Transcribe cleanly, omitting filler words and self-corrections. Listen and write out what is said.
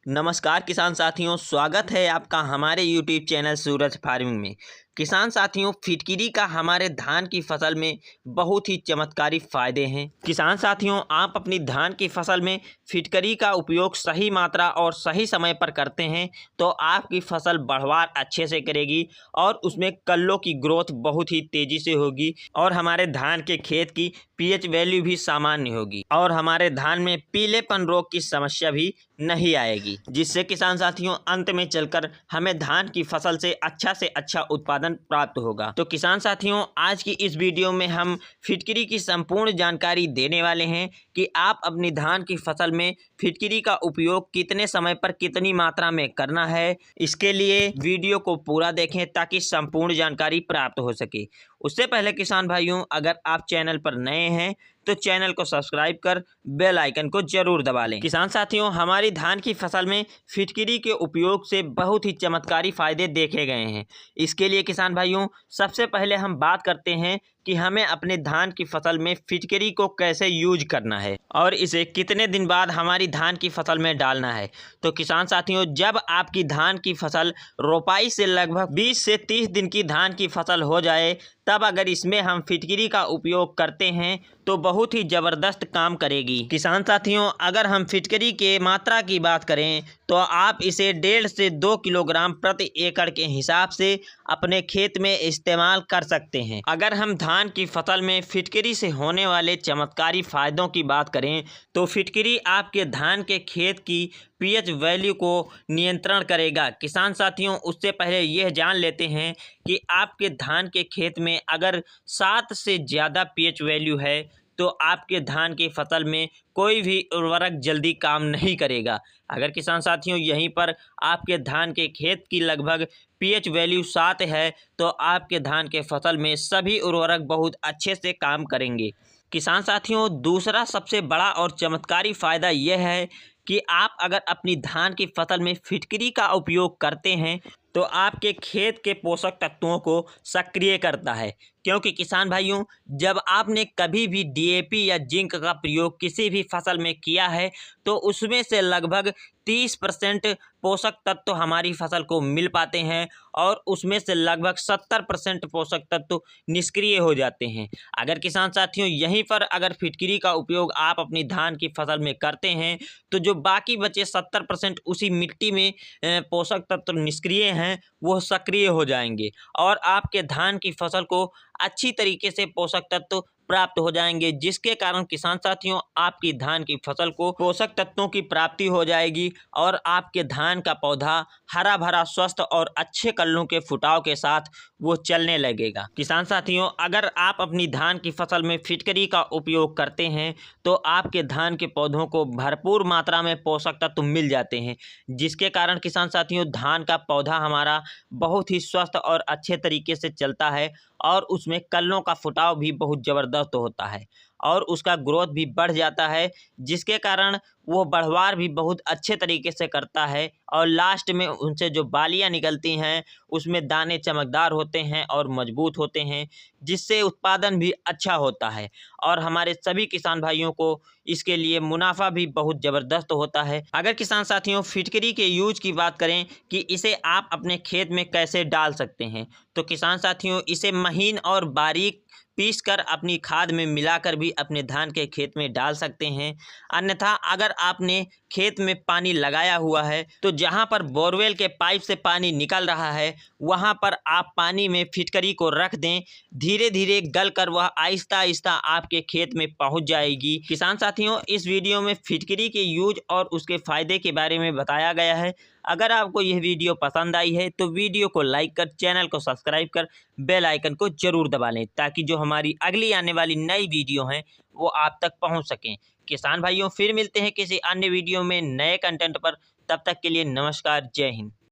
नमस्कार किसान साथियों, स्वागत है आपका हमारे यूट्यूब चैनल सूरज फार्मिंग में। किसान साथियों, फिटकिरी का हमारे धान की फसल में बहुत ही चमत्कारी फायदे हैं। किसान साथियों, आप अपनी धान की फसल में फिटकरी का उपयोग सही मात्रा और सही समय पर करते हैं तो आपकी फसल बढ़वार अच्छे से करेगी और उसमें कल्लों की ग्रोथ बहुत ही तेज़ी से होगी और हमारे धान के खेत की पीएच वैल्यू भी सामान्य होगी और हमारे धान में पीलेपन रोग की समस्या भी नहीं आएगी, जिससे किसान साथियों अंत में चलकर हमें धान की फसल से अच्छा उत्पादन प्राप्त होगा। तो किसान साथियों, आज की इस वीडियो में हम फिटकिरी की संपूर्ण जानकारी देने वाले हैं कि आप अपनी धान की फसल में फिटकिरी का उपयोग कितने समय पर कितनी मात्रा में करना है। इसके लिए वीडियो को पूरा देखें ताकि संपूर्ण जानकारी प्राप्त हो सके। उससे पहले किसान भाइयों, अगर आप चैनल पर नए हैं तो चैनल को सब्सक्राइब कर बेल आइकन को जरूर दबा लें। किसान साथियों, हमारी धान की फसल में फिटकिरी के उपयोग से बहुत ही चमत्कारी फायदे देखे गए हैं। इसके लिए किसान भाइयों, सबसे पहले हम बात करते हैं कि हमें अपने धान की फसल में फिटकिरी को कैसे यूज करना है और इसे कितने दिन बाद हमारी धान की फसल में डालना है। तो किसान साथियों, जब आपकी धान की फसल रोपाई से लगभग 20 से 30 दिन की धान की फसल हो जाए, तब अगर इसमें हम फिटकिरी का उपयोग करते हैं तो बहुत ही ज़बरदस्त काम करेगी। किसान साथियों, अगर हम फिटकिरी के मात्रा की बात करें तो आप इसे 1.5 से 2 किलोग्राम प्रति एकड़ के हिसाब से अपने खेत में इस्तेमाल कर सकते हैं। अगर हम धान की फसल में फिटकिरी से होने वाले चमत्कारी फायदों की बात करें तो फिटकिरी आपके धान के खेत की पीएच वैल्यू को नियंत्रण करेगा। किसान साथियों, उससे पहले यह जान लेते हैं कि आपके धान के खेत में अगर 7 से ज़्यादा पीएच वैल्यू है तो आपके धान की फसल में कोई भी उर्वरक जल्दी काम नहीं करेगा। अगर किसान साथियों यहीं पर आपके धान के खेत की लगभग पीएच वैल्यू 7 है तो आपके धान के फसल में सभी उर्वरक बहुत अच्छे से काम करेंगे। किसान साथियों, दूसरा सबसे बड़ा और चमत्कारी फ़ायदा यह है कि आप अगर अपनी धान की फसल में फिटकिरी का उपयोग करते हैं तो आपके खेत के पोषक तत्वों को सक्रिय करता है। क्योंकि किसान भाइयों, जब आपने कभी भी डीएपी या जिंक का प्रयोग किसी भी फसल में किया है तो उसमें से लगभग 30% पोषक तत्व हमारी फसल को मिल पाते हैं और उसमें से लगभग 70% पोषक तत्व निष्क्रिय हो जाते हैं। अगर किसान साथियों यहीं पर अगर फिटकिरी का उपयोग आप अपनी धान की फसल में करते हैं तो जो बाकी बचे 70% उसी मिट्टी में पोषक तत्व निष्क्रिय हैं वो सक्रिय हो जाएंगे और आपके धान की फसल को अच्छी तरीके से पोषक तत्व प्राप्त हो जाएंगे, जिसके कारण किसान साथियों आपकी धान की फसल को पोषक तत्वों की प्राप्ति हो जाएगी और आपके धान का पौधा हरा भरा स्वस्थ और अच्छे कल्लों के फुटाव के साथ वो चलने लगेगा। किसान साथियों, अगर आप अपनी धान की फसल में फिटकिरी का उपयोग करते हैं तो आपके धान के पौधों को भरपूर मात्रा में पोषक तत्व मिल जाते हैं, जिसके कारण किसान साथियों धान का पौधा हमारा बहुत ही स्वस्थ और अच्छे तरीके से चलता है और उसमें कल्लों का फुटाव भी बहुत ज़बरदस्त होता है और उसका ग्रोथ भी बढ़ जाता है, जिसके कारण वो बढ़वार भी बहुत अच्छे तरीके से करता है और लास्ट में उनसे जो बालियाँ निकलती हैं उसमें दाने चमकदार होते हैं और मजबूत होते हैं, जिससे उत्पादन भी अच्छा होता है और हमारे सभी किसान भाइयों को इसके लिए मुनाफा भी बहुत ज़बरदस्त होता है। अगर किसान साथियों फिटकिरी के यूज की बात करें कि इसे आप अपने खेत में कैसे डाल सकते हैं तो किसान साथियों इसे महीन और बारीक पीस कर अपनी खाद में मिलाकर भी अपने धान के खेत में डाल सकते हैं। अन्यथा अगर आपने खेत में पानी लगाया हुआ है तो जहां पर बोरवेल के पाइप से पानी निकल रहा है वहां पर आप पानी में फिटकिरी को रख दें, धीरे धीरे गल कर वह आहिस्ता आहिस्ता आपके खेत में पहुंच जाएगी। किसान साथियों, इस वीडियो में फिटकिरी के यूज और उसके फ़ायदे के बारे में बताया गया है। अगर आपको यह वीडियो पसंद आई है तो वीडियो को लाइक कर चैनल को सब्सक्राइब कर बेल आइकन को जरूर दबा लें ताकि जो हमारी अगली आने वाली नई वीडियो हैं वो आप तक पहुंच सकें। किसान भाइयों, फिर मिलते हैं किसी अन्य वीडियो में नए कंटेंट पर। तब तक के लिए नमस्कार, जय हिंद।